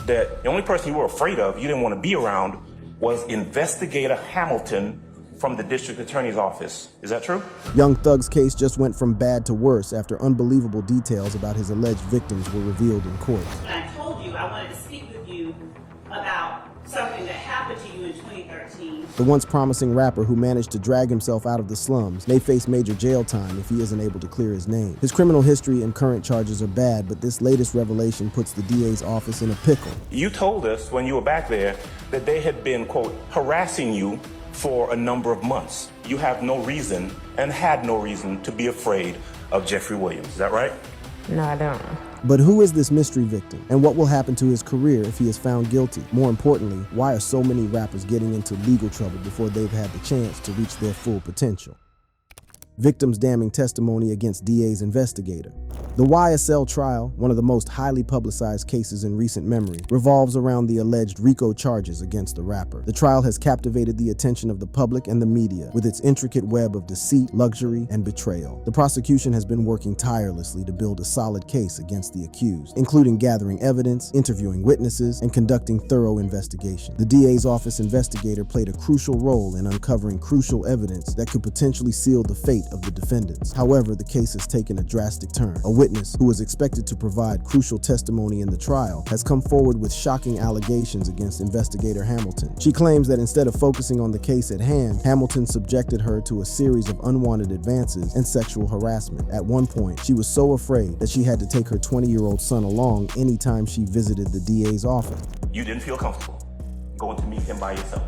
that the only person you were afraid of, you didn't want to be around, was Investigator Hamilton from the district attorney's office. Is that true? Young Thug's case just went from bad to worse after unbelievable details about his alleged victims were revealed in court. I told you I wanted to speak with you about something that happened to you in 2013. The once promising rapper who managed to drag himself out of the slums may face major jail time if he isn't able to clear his name. His criminal history and current charges are bad, but this latest revelation puts the DA's office in a pickle. You told us when you were back there that they had been, quote, harassing you for a number of months. You have no reason and had no reason to be afraid of Jeffrey Williams. Is that right? No, I don't. But who is this mystery victim, and what will happen to his career if he is found guilty? More importantly, why are so many rappers getting into legal trouble before they've had the chance to reach their full potential? Victims' damning testimony against DA's investigator. The YSL trial, one of the most highly publicized cases in recent memory, revolves around the alleged RICO charges against the rapper. The trial has captivated the attention of the public and the media with its intricate web of deceit, luxury, and betrayal. The prosecution has been working tirelessly to build a solid case against the accused, including gathering evidence, interviewing witnesses, and conducting thorough investigation. The DA's office investigator played a crucial role in uncovering crucial evidence that could potentially seal the fate of the defendants. However, the case has taken a drastic turn. A witness, who was expected to provide crucial testimony in the trial, has come forward with shocking allegations against investigator Hamilton. She claims that instead of focusing on the case at hand, Hamilton subjected her to a series of unwanted advances and sexual harassment. At one point, she was so afraid that she had to take her 20-year-old son along anytime she visited the DA's office. You didn't feel comfortable going to meet him by yourself?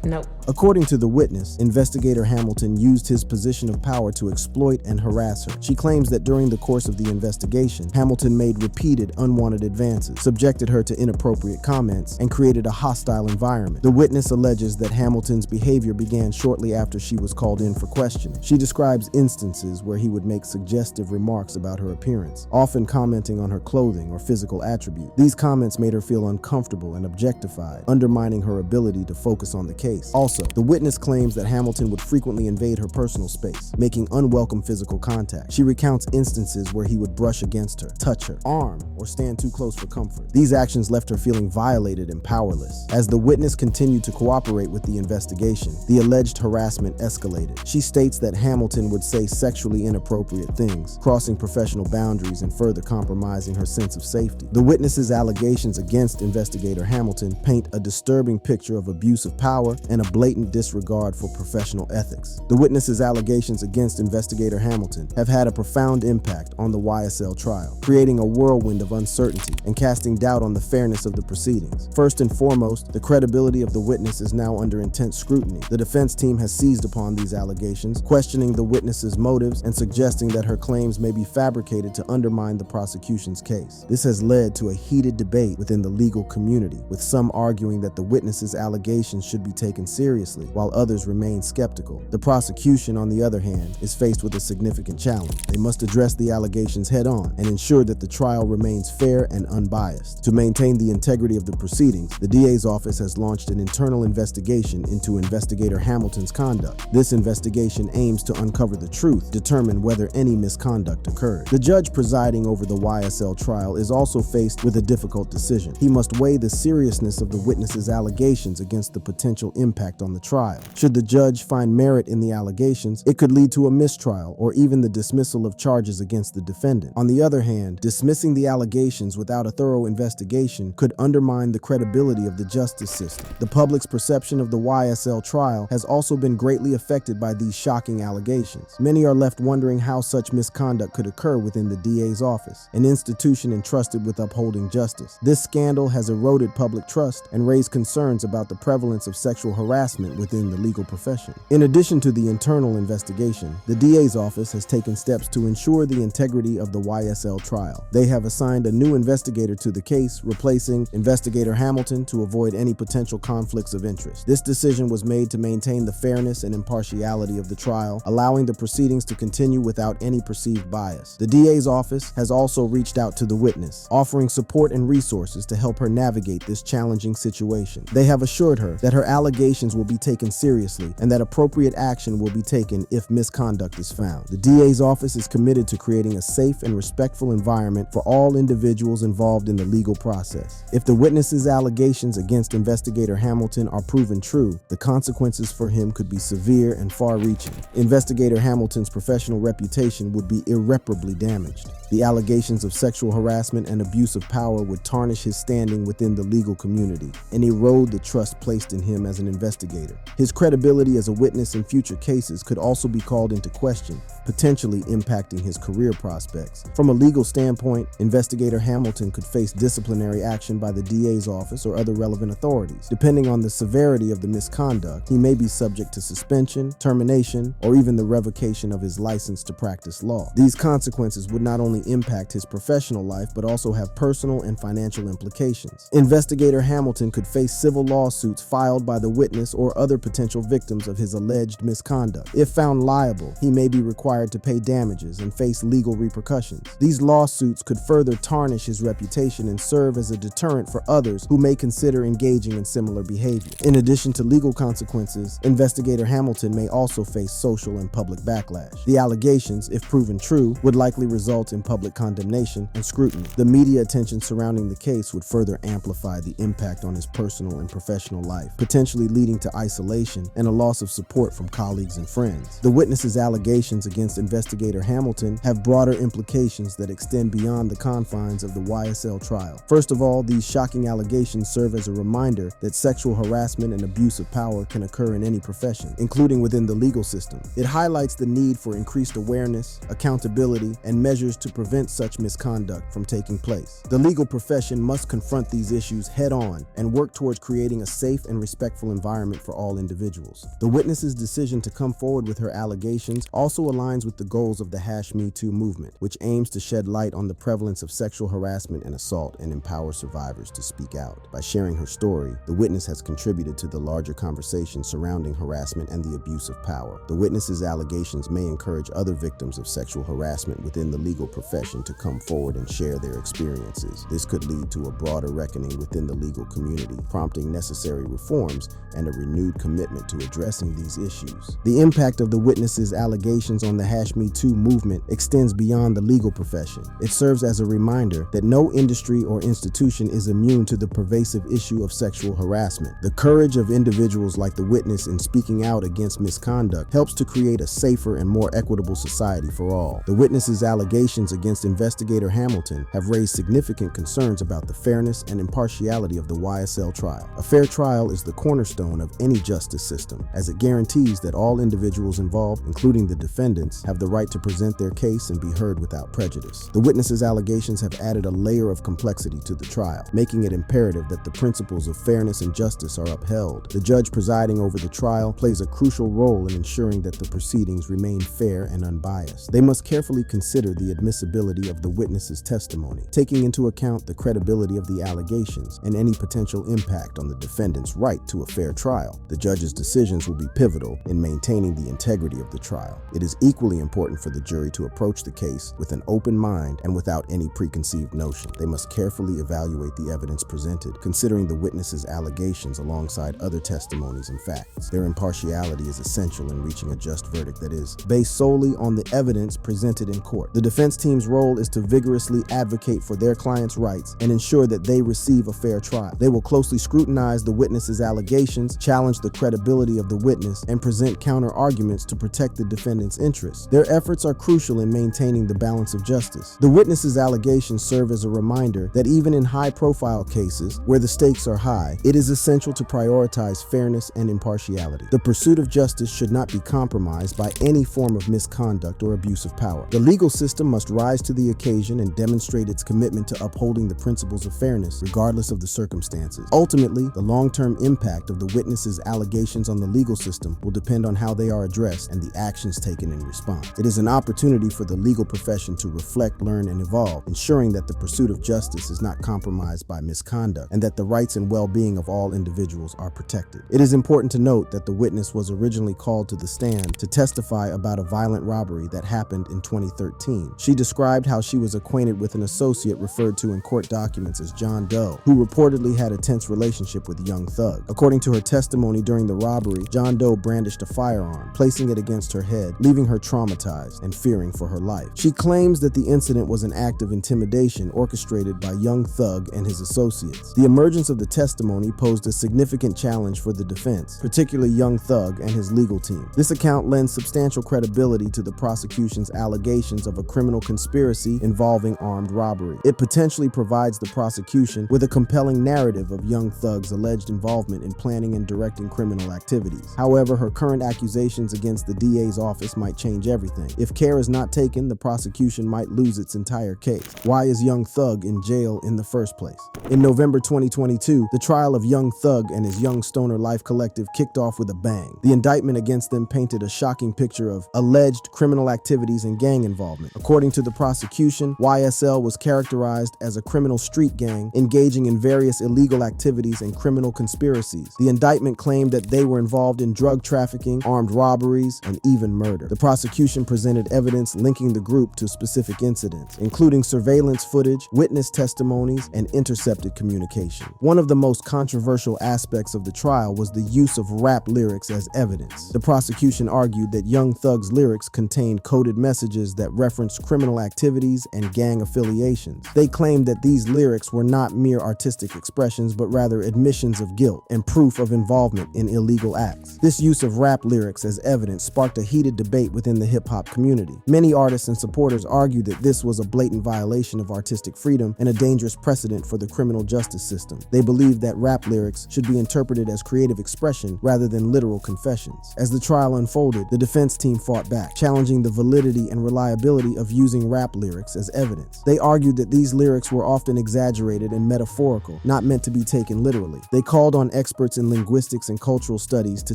Nope. According to the witness, investigator Hamilton used his position of power to exploit and harass her. She claims that during the course of the investigation, Hamilton made repeated unwanted advances, subjected her to inappropriate comments, and created a hostile environment. The witness alleges that Hamilton's behavior began shortly after she was called in for questioning. She describes instances where he would make suggestive remarks about her appearance, often commenting on her clothing or physical attributes. These comments made her feel uncomfortable and objectified, undermining her ability to focus on the case. Also, the witness claims that Hamilton would frequently invade her personal space, making unwelcome physical contact. She recounts instances where he would brush against her, touch her arm, or stand too close for comfort. These actions left her feeling violated and powerless. As the witness continued to cooperate with the investigation, the alleged harassment escalated. She states that Hamilton would say sexually inappropriate things, crossing professional boundaries and further compromising her sense of safety. The witness's allegations against investigator Hamilton paint a disturbing picture of abuse of power and a blatant disregard for professional ethics. The witness's allegations against investigator Hamilton have had a profound impact on the YSL trial, creating a whirlwind of uncertainty and casting doubt on the fairness of the proceedings. First and foremost, the credibility of the witness is now under intense scrutiny. The defense team has seized upon these allegations, questioning the witness's motives and suggesting that her claims may be fabricated to undermine the prosecution's case. This has led to a heated debate within the legal community, with some arguing that the witness's allegations should be taken seriously, while others remain skeptical. The prosecution, on the other hand, is faced with a significant challenge. They must address the allegations head-on and ensure that the trial remains fair and unbiased. To maintain the integrity of the proceedings, the DA's office has launched an internal investigation into investigator Hamilton's conduct. This investigation aims to uncover the truth, determine whether any misconduct occurred. The judge presiding over the YSL trial is also faced with a difficult decision. He must weigh the seriousness of the witness's allegations against the potential impact on the trial. Should the judge find merit in the allegations, it could lead to a mistrial or even the dismissal of charges against the defendant. On the other hand, dismissing the allegations without a thorough investigation could undermine the credibility of the justice system. The public's perception of the YSL trial has also been greatly affected by these shocking allegations. Many are left wondering how such misconduct could occur within the DA's office, an institution entrusted with upholding justice. This scandal has eroded public trust and raised concerns about the prevalence of sexual harassment within the legal profession. In addition to the internal investigation, the DA's office has taken steps to ensure the integrity of the YSL trial. They have assigned a new investigator to the case, replacing investigator Hamilton to avoid any potential conflicts of interest. This decision was made to maintain the fairness and impartiality of the trial, allowing the proceedings to continue without any perceived bias. The DA's office has also reached out to the witness, offering support and resources to help her navigate this challenging situation. They have assured her that her allegations allegations will be taken seriously and that appropriate action will be taken if misconduct is found. The DA's office is committed to creating a safe and respectful environment for all individuals involved in the legal process. If the witness's allegations against Investigator Hamilton are proven true, the consequences for him could be severe and far-reaching. Investigator Hamilton's professional reputation would be irreparably damaged. The allegations of sexual harassment and abuse of power would tarnish his standing within the legal community and erode the trust placed in him as an investigator. His credibility as a witness in future cases could also be called into question, potentially impacting his career prospects. From a legal standpoint, Investigator Hamilton could face disciplinary action by the DA's office or other relevant authorities. Depending on the severity of the misconduct, he may be subject to suspension, termination, or even the revocation of his license to practice law. These consequences would not only impact his professional life, but also have personal and financial implications. Investigator Hamilton could face civil lawsuits filed by the witness or other potential victims of his alleged misconduct. If found liable, he may be required to pay damages and face legal repercussions. These lawsuits could further tarnish his reputation and serve as a deterrent for others who may consider engaging in similar behavior. In addition to legal consequences, Investigator Hamilton may also face social and public backlash. The allegations, if proven true, would likely result in public condemnation and scrutiny. The media attention surrounding the case would further amplify the impact on his personal and professional life, potentially leading to isolation and a loss of support from colleagues and friends. The witness's allegations against Investigator Hamilton have broader implications that extend beyond the confines of the YSL trial. First of all, these shocking allegations serve as a reminder that sexual harassment and abuse of power can occur in any profession, including within the legal system. It highlights the need for increased awareness, accountability, and measures to prevent such misconduct from taking place. The legal profession must confront these issues head-on and work towards creating a safe and respectful environment for all individuals. The witness's decision to come forward with her allegations also aligns with the goals of the #MeToo movement, which aims to shed light on the prevalence of sexual harassment and assault and empower survivors to speak out. By sharing her story, the witness has contributed to the larger conversation surrounding harassment and the abuse of power. The witness's allegations may encourage other victims of sexual harassment within the legal profession to come forward and share their experiences. This could lead to a broader reckoning within the legal community, prompting necessary reforms and a renewed commitment to addressing these issues. The impact of the witness's allegations on the #MeToo movement extends beyond the legal profession. It serves as a reminder that no industry or institution is immune to the pervasive issue of sexual harassment. The courage of individuals like the witness in speaking out against misconduct helps to create a safer and more equitable society for all. The witness's allegations against Investigator Hamilton have raised significant concerns about the fairness and impartiality of the YSL trial. A fair trial is the cornerstone of any justice system, as it guarantees that all individuals involved, including the defendants, have the right to present their case and be heard without prejudice. The witness's allegations have added a layer of complexity to the trial, making it imperative that the principles of fairness and justice are upheld. The judge presiding over the trial plays a crucial role in ensuring that the proceedings remain fair and unbiased. They must carefully consider the admissibility of the witness's testimony, taking into account the credibility of the allegations and any potential impact on the defendant's right to a fair trial. The judge's decisions will be pivotal in maintaining the integrity of the trial. It is equally important for the jury to approach the case with an open mind and without any preconceived notion. They must carefully evaluate the evidence presented, considering the witness's allegations alongside other testimonies and facts. Their impartiality is essential in reaching a just verdict that is based solely on the evidence presented in court. The defense team's role is to vigorously advocate for their client's rights and ensure that they receive a fair trial. They will closely scrutinize the witness's allegations, challenge the credibility of the witness, and present counter-arguments to protect the defendant's interests. Their efforts are crucial in maintaining the balance of justice. The witness's allegations serve as a reminder that even in high-profile cases where the stakes are high, it is essential to prioritize fairness and impartiality. The pursuit of justice should not be compromised by any form of misconduct or abuse of power. The legal system must rise to the occasion and demonstrate its commitment to upholding the principles of fairness, regardless of the circumstances. Ultimately, the long-term impact of the witness's allegations on the legal system will depend on how they are addressed and the actions taken in response. response. It is an opportunity for the legal profession to reflect, learn, and evolve, ensuring that the pursuit of justice is not compromised by misconduct and that the rights and well-being of all individuals are protected. It is important to note that the witness was originally called to the stand to testify about a violent robbery that happened in 2013. She described how she was acquainted with an associate referred to in court documents as John Doe, who reportedly had a tense relationship with Young Thug. According to her testimony during the robbery, John Doe brandished a firearm, placing it against her head, leaving her traumatized and fearing for her life. She claims that the incident was an act of intimidation orchestrated by Young Thug and his associates. The emergence of the testimony posed a significant challenge for the defense, particularly Young Thug and his legal team. This account lends substantial credibility to the prosecution's allegations of a criminal conspiracy involving armed robbery. It potentially provides the prosecution with a compelling narrative of Young Thug's alleged involvement in planning and directing criminal activities. However, her current accusations against the DA's office might change everything. If care is not taken, the prosecution might lose its entire case. Why is Young Thug in jail in the first place? In November 2022, the trial of Young Thug and his Young Stoner Life Collective kicked off with a bang. The indictment against them painted a shocking picture of alleged criminal activities and gang involvement. According to the prosecution, YSL was characterized as a criminal street gang engaging in various illegal activities and criminal conspiracies. The indictment claimed that they were involved in drug trafficking, armed robberies, and even murder. The prosecution presented evidence linking the group to specific incidents, including surveillance footage, witness testimonies, and intercepted communication. One of the most controversial aspects of the trial was the use of rap lyrics as evidence. The prosecution argued that Young Thug's lyrics contained coded messages that referenced criminal activities and gang affiliations. They claimed that these lyrics were not mere artistic expressions, but rather admissions of guilt and proof of involvement in illegal acts. This use of rap lyrics as evidence sparked a heated debate within the hip-hop community. Many artists and supporters argued that this was a blatant violation of artistic freedom and a dangerous precedent for the criminal justice system. They believed that rap lyrics should be interpreted as creative expression rather than literal confessions. As the trial unfolded, the defense team fought back, challenging the validity and reliability of using rap lyrics as evidence. They argued that these lyrics were often exaggerated and metaphorical, not meant to be taken literally. They called on experts in linguistics and cultural studies to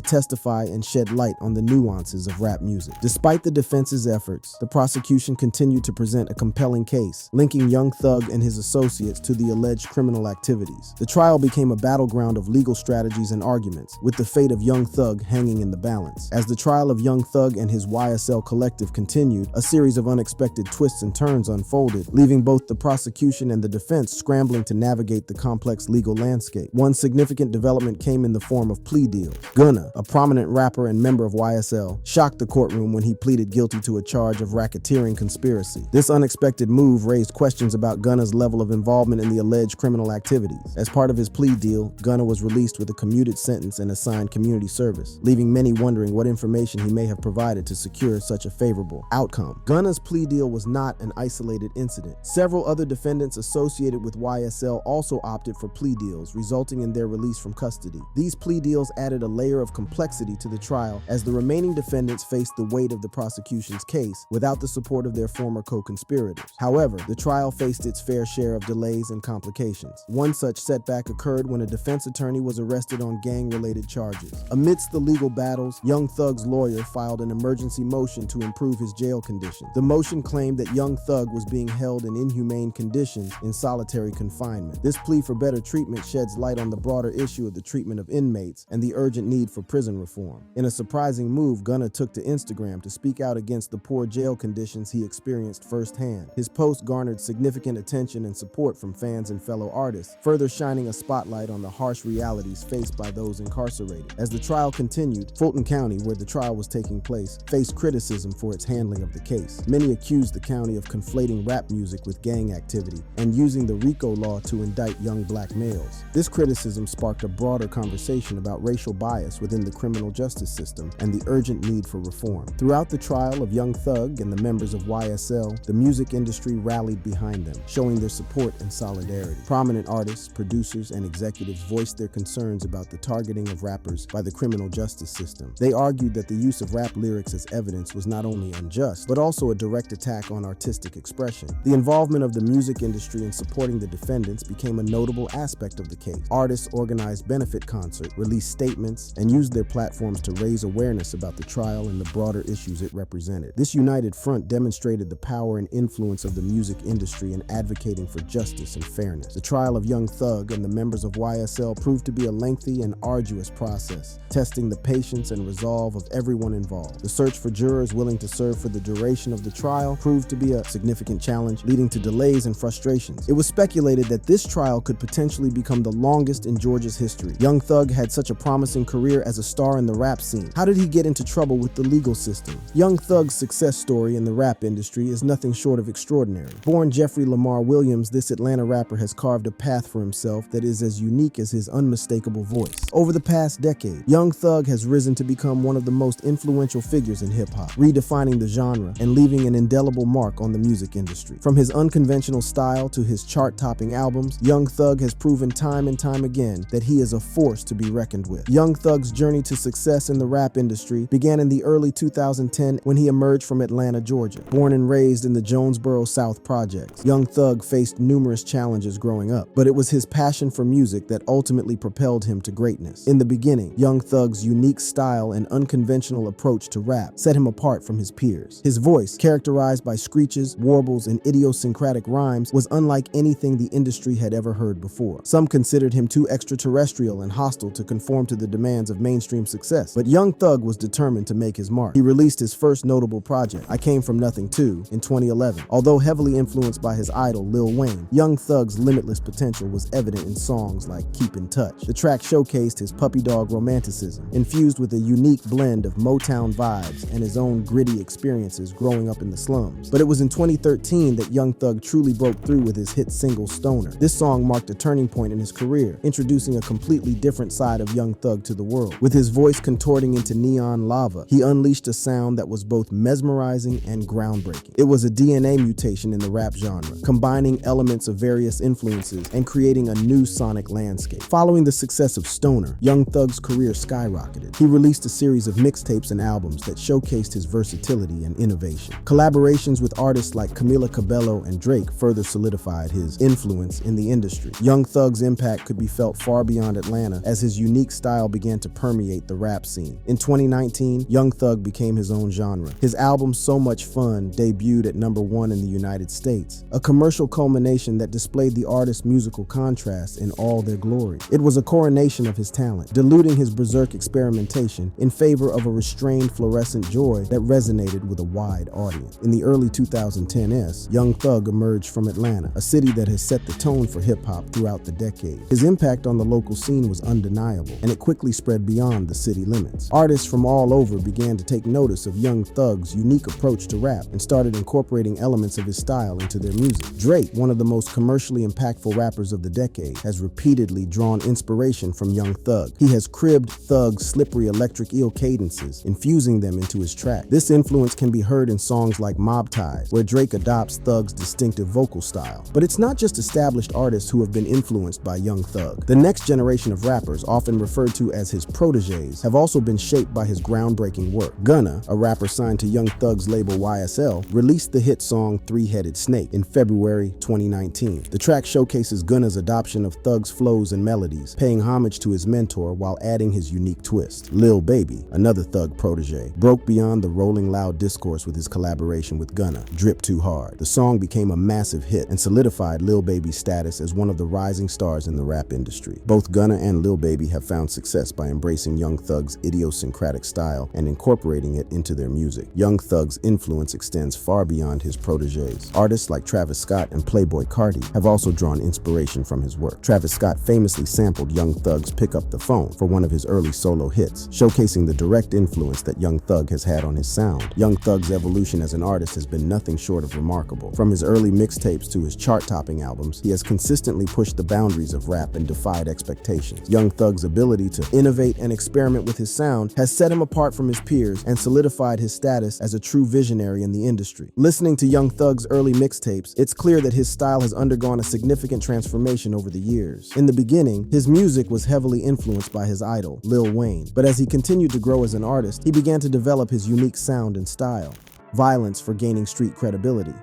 testify and shed light on the nuances of rap music. Despite the defense's efforts, the prosecution continued to present a compelling case, linking Young Thug and his associates to the alleged criminal activities. The trial became a battleground of legal strategies and arguments, with the fate of Young Thug hanging in the balance. As the trial of Young Thug and his YSL collective continued, a series of unexpected twists and turns unfolded, leaving both the prosecution and the defense scrambling to navigate the complex legal landscape. One significant development came in the form of plea deals. Gunna, a prominent rapper and member of YSL, shocked the courtroom when he pleaded guilty to a charge of racketeering conspiracy. This unexpected move raised questions about Gunna's level of involvement in the alleged criminal activities. As part of his plea deal, Gunna was released with a commuted sentence and assigned community service, leaving many wondering what information he may have provided to secure such a favorable outcome. Gunna's plea deal was not an isolated incident. Several other defendants associated with YSL also opted for plea deals, resulting in their release from custody. These plea deals added a layer of complexity to the trial, as the remaining defendants faced the weight of the prosecution's case without the support of their former co-conspirators. However, the trial faced its fair share of delays and complications. One such setback occurred when a defense attorney was arrested on gang-related charges. Amidst the legal battles, Young Thug's lawyer filed an emergency motion to improve his jail conditions. The motion claimed that Young Thug was being held in inhumane conditions in solitary confinement. This plea for better treatment sheds light on the broader issue of the treatment of inmates and the urgent need for prison reform. In a surprising move, Gunna took to Instagram to speak out against the poor jail conditions he experienced firsthand. His post garnered significant attention and support from fans and fellow artists, further shining a spotlight on the harsh realities faced by those incarcerated. As the trial continued, Fulton County, where the trial was taking place, faced criticism for its handling of the case. Many accused the county of conflating rap music with gang activity and using the RICO law to indict young black males. This criticism sparked a broader conversation about racial bias within the criminal justice system and the urgent need for reform. Throughout the trial of Young Thug and the members of YSL, the music industry rallied behind them, showing their support and solidarity. Prominent artists, producers, and executives voiced their concerns about the targeting of rappers by the criminal justice system. They argued that the use of rap lyrics as evidence was not only unjust, but also a direct attack on artistic expression. The involvement of the music industry in supporting the defendants became a notable aspect of the case. Artists organized benefit concerts, released statements, and used their platforms to raise awareness about the trial and the broader issues issues it represented. This united front demonstrated the power and influence of the music industry in advocating for justice and fairness. The trial of Young Thug and the members of YSL proved to be a lengthy and arduous process, testing the patience and resolve of everyone involved. The search for jurors willing to serve for the duration of the trial proved to be a significant challenge, leading to delays and frustrations. It was speculated that this trial could potentially become the longest in Georgia's history. Young Thug had such a promising career as a star in the rap scene. How did he get into trouble with the legal system? Young Thug's success story in the rap industry is nothing short of extraordinary. Born Jeffrey Lamar Williams, this Atlanta rapper has carved a path for himself that is as unique as his unmistakable voice. Over the past decade, Young Thug has risen to become one of the most influential figures in hip-hop, redefining the genre and leaving an indelible mark on the music industry. From his unconventional style to his chart-topping albums, Young Thug has proven time and time again that he is a force to be reckoned with. Young Thug's journey to success in the rap industry began in the early 2010 when he emerged from Atlanta, Georgia. Born and raised in the Jonesboro South Projects, Young Thug faced numerous challenges growing up, but it was his passion for music that ultimately propelled him to greatness. In the beginning, Young Thug's unique style and unconventional approach to rap set him apart from his peers. His voice, characterized by screeches, warbles, and idiosyncratic rhymes, was unlike anything the industry had ever heard before. Some considered him too extraterrestrial and hostile to conform to the demands of mainstream success, but Young Thug was determined to make his mark. He released his first notable project, I Came From Nothing Too, in 2011. Although heavily influenced by his idol Lil Wayne, Young Thug's limitless potential was evident in songs like Keep in Touch. The track showcased his puppy dog romanticism, infused with a unique blend of Motown vibes and his own gritty experiences growing up in the slums. But it was in 2013 that Young Thug truly broke through with his hit single Stoner. This song marked a turning point in his career, introducing a completely different side of Young Thug to the world. With his voice contorting into neon lava, he unleashed a sound that was both mesmerizing and groundbreaking. It was a DNA mutation in the rap genre, combining elements of various influences and creating a new sonic landscape. Following the success of Stoner, Young Thug's career skyrocketed. He released a series of mixtapes and albums that showcased his versatility and innovation. Collaborations with artists like Camila Cabello and Drake further solidified his influence in the industry. Young Thug's impact could be felt far beyond Atlanta as his unique style began to permeate the rap scene. In 2019, Young Thug became his own genre. His album So Much Fun debuted at #1 in the United States, a commercial culmination that displayed the artist's musical contrasts in all their glory. It was a coronation of his talent, diluting his berserk experimentation in favor of a restrained fluorescent joy that resonated with a wide audience. In the early 2010s, Young Thug emerged from Atlanta, a city that has set the tone for hip-hop throughout the decade. His impact on the local scene was undeniable, and it quickly spread beyond the city limits. Artists from all over began to take notice of Young Thug's unique approach to rap and started incorporating elements of his style into their music. Drake, one of the most commercially impactful rappers of the decade, has repeatedly drawn inspiration from Young Thug. He has cribbed Thug's slippery electric eel cadences, infusing them into his track. This influence can be heard in songs like Mob Ties, where Drake adopts Thug's distinctive vocal style. But it's not just established artists who have been influenced by Young Thug. The next generation of rappers, often referred to as his protégés, have also been shaped by his groundbreaking work. Gunna, a rapper signed to Young Thug's label YSL, released the hit song Three-Headed Snake in February 2019. The track showcases Gunna's adoption of Thug's flows and melodies, paying homage to his mentor while adding his unique twist. Lil Baby, another Thug protégé, broke beyond the rolling loud discourse with his collaboration with Gunna, Drip Too Hard. The song became a massive hit and solidified Lil Baby's status as one of the rising stars in the rap industry. Both Gunna and Lil Baby have found success by embracing Young Thug's idiosyncratic style and incorporating it into their music. Young Thug's influence extends far beyond his protégés. Artists like Travis Scott and Playboi Carti have also drawn inspiration from his work. Travis Scott famously sampled Young Thug's Pick Up the Phone for one of his early solo hits, showcasing the direct influence that Young Thug has had on his sound. Young Thug's evolution as an artist has been nothing short of remarkable. From his early mixtapes to his chart-topping albums, he has consistently pushed the boundaries of rap and defied expectations. Young Thug's ability to innovate and experiment with his sound has set him apart from his peers and solidified his status as a true visionary in the industry. Listening to Young Thug's early mixtapes, it's clear that his style has undergone a significant transformation over the years. In the beginning, his music was heavily influenced by his idol, Lil Wayne, but as he continued to grow as an artist, he began to develop his unique sound and style. Violence for gaining street credibility.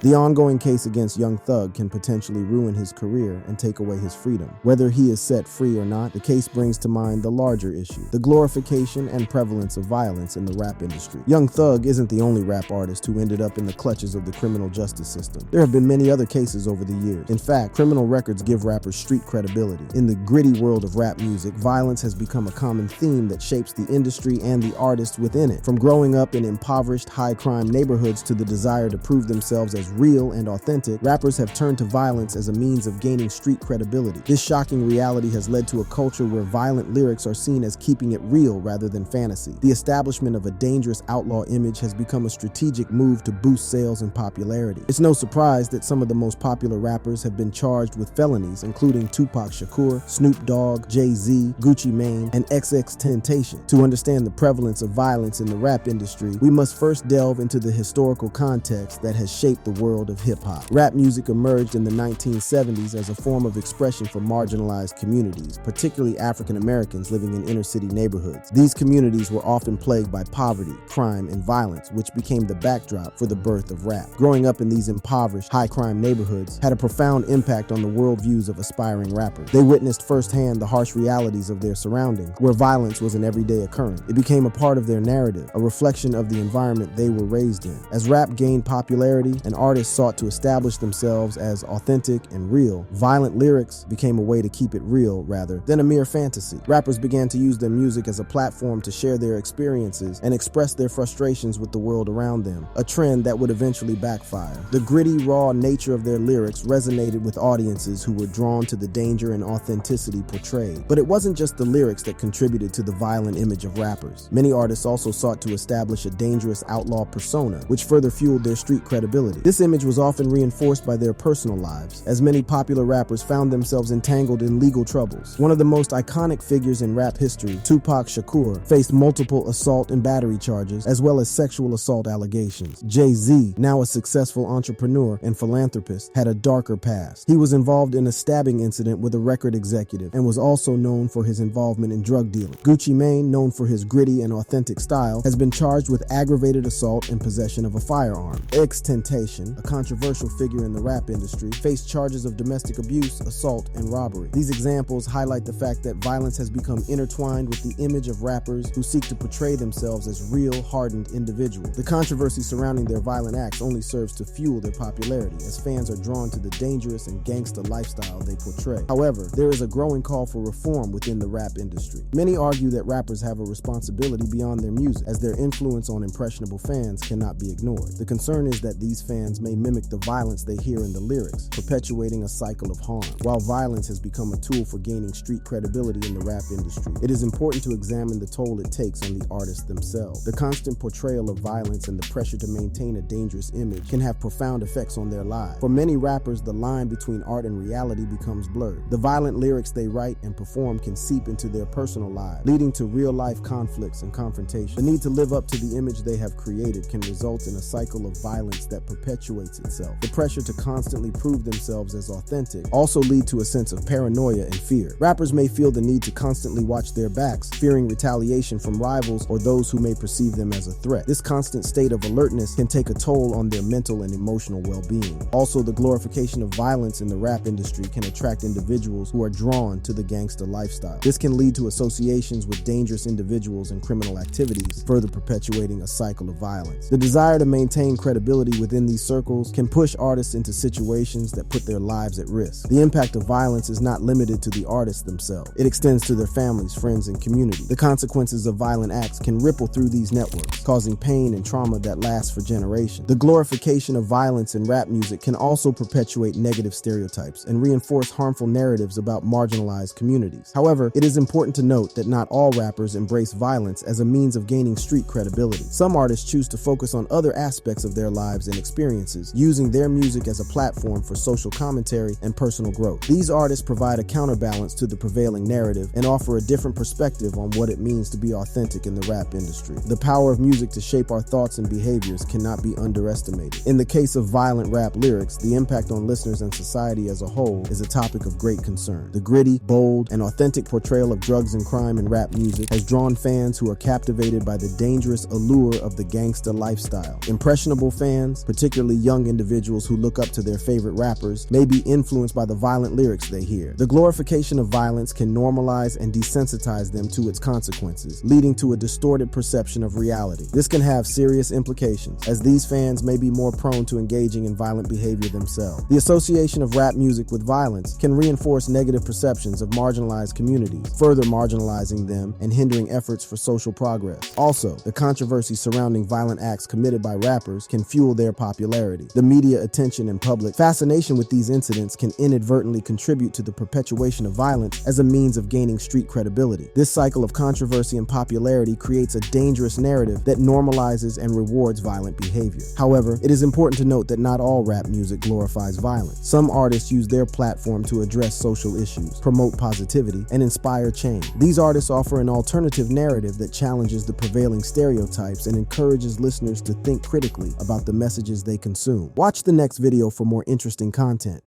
The ongoing case against Young Thug can potentially ruin his career and take away his freedom. Whether he is set free or not, the case brings to mind the larger issue, the glorification and prevalence of violence in the rap industry. Young Thug isn't the only rap artist who ended up in the clutches of the criminal justice system. There have been many other cases over the years. In fact, criminal records give rappers street credibility. In the gritty world of rap music, violence has become a common theme that shapes the industry and the artists within it. From growing up in impoverished, high-crime neighborhoods to the desire to prove themselves as real and authentic, rappers have turned to violence as a means of gaining street credibility. This shocking reality has led to a culture where violent lyrics are seen as keeping it real rather than fantasy. The establishment of a dangerous outlaw image has become a strategic move to boost sales and popularity. It's no surprise that some of the most popular rappers have been charged with felonies, including Tupac Shakur, Snoop Dogg, Jay-Z, Gucci Mane, and XXXTentacion. To understand the prevalence of violence in the rap industry, we must first delve into the historical context that has shaped the world of hip-hop. Rap music emerged in the 1970s as a form of expression for marginalized communities, particularly African Americans living in inner-city neighborhoods. These communities were often plagued by poverty, crime, and violence, which became the backdrop for the birth of rap. Growing up in these impoverished, high-crime neighborhoods had a profound impact on the worldviews of aspiring rappers. They witnessed firsthand the harsh realities of their surroundings, where violence was an everyday occurrence. It became a part of their narrative, a reflection of the environment they were raised in. As rap gained popularity and artists sought to establish themselves as authentic and real, violent lyrics became a way to keep it real rather than a mere fantasy. Rappers began to use their music as a platform to share their experiences and express their frustrations with the world around them, a trend that would eventually backfire. The gritty, raw nature of their lyrics resonated with audiences who were drawn to the danger and authenticity portrayed. But it wasn't just the lyrics that contributed to the violent image of rappers. Many artists also sought to establish a dangerous outlaw persona, which further fueled their street credibility. This image was often reinforced by their personal lives, as many popular rappers found themselves entangled in legal troubles. One of the most iconic figures in rap history, Tupac Shakur, faced multiple assault and battery charges, as well as sexual assault allegations. Jay-Z, now a successful entrepreneur and philanthropist, had a darker past. He was involved in a stabbing incident with a record executive and was also known for his involvement in drug dealing. Gucci Mane, known for his gritty and authentic style, has been charged with aggravated assault and possession of a firearm. XXXTentacion, a controversial figure in the rap industry, faced charges of domestic abuse, assault, and robbery. These examples highlight the fact that violence has become intertwined with the image of rappers who seek to portray themselves as real, hardened individuals. The controversy surrounding their violent acts only serves to fuel their popularity, as fans are drawn to the dangerous and gangsta lifestyle they portray. However, there is a growing call for reform within the rap industry. Many argue that rappers have a responsibility beyond their music, as their influence on impressionable fans cannot be ignored. The concern is that these fans may mimic the violence they hear in the lyrics, perpetuating a cycle of harm. While violence has become a tool for gaining street credibility in the rap industry, it is important to examine the toll it takes on the artists themselves. The constant portrayal of violence and the pressure to maintain a dangerous image can have profound effects on their lives. For many rappers, the line between art and reality becomes blurred. The violent lyrics they write and perform can seep into their personal lives, leading to real-life conflicts and confrontations. The need to live up to the image they have created can result in a cycle of violence that perpetuates itself. The pressure to constantly prove themselves as authentic also lead to a sense of paranoia and fear. Rappers may feel the need to constantly watch their backs, fearing retaliation from rivals or those who may perceive them as a threat. This constant state of alertness can take a toll on their mental and emotional well-being. Also, the glorification of violence in the rap industry can attract individuals who are drawn to the gangsta lifestyle. This can lead to associations with dangerous individuals and criminal activities, further perpetuating a cycle of violence. The desire to maintain credibility within these circles can push artists into situations that put their lives at risk. The impact of violence is not limited to the artists themselves. It extends to their families, friends, and community. The consequences of violent acts can ripple through these networks, causing pain and trauma that lasts for generations. The glorification of violence in rap music can also perpetuate negative stereotypes and reinforce harmful narratives about marginalized communities. However, it is important to note that not all rappers embrace violence as a means of gaining street credibility. Some artists choose to focus on other aspects of their lives and experiences, using their music as a platform for social commentary and personal growth. These artists provide a counterbalance to the prevailing narrative and offer a different perspective on what it means to be authentic in the rap industry. The power of music to shape our thoughts and behaviors cannot be underestimated. In the case of violent rap lyrics, the impact on listeners and society as a whole is a topic of great concern. The gritty, bold, and authentic portrayal of drugs and crime in rap music has drawn fans who are captivated by the dangerous allure of the gangsta lifestyle. Impressionable fans, particularly particularly young individuals who look up to their favorite rappers, may be influenced by the violent lyrics they hear. The glorification of violence can normalize and desensitize them to its consequences, leading to a distorted perception of reality. This can have serious implications, as these fans may be more prone to engaging in violent behavior themselves. The association of rap music with violence can reinforce negative perceptions of marginalized communities, further marginalizing them and hindering efforts for social progress. Also, the controversy surrounding violent acts committed by rappers can fuel their popularity. The media attention and public fascination with these incidents can inadvertently contribute to the perpetuation of violence as a means of gaining street credibility. This cycle of controversy and popularity creates a dangerous narrative that normalizes and rewards violent behavior. However, it is important to note that not all rap music glorifies violence. Some artists use their platform to address social issues, promote positivity, and inspire change. These artists offer an alternative narrative that challenges the prevailing stereotypes and encourages listeners to think critically about the messages they consume. Watch the next video for more interesting content.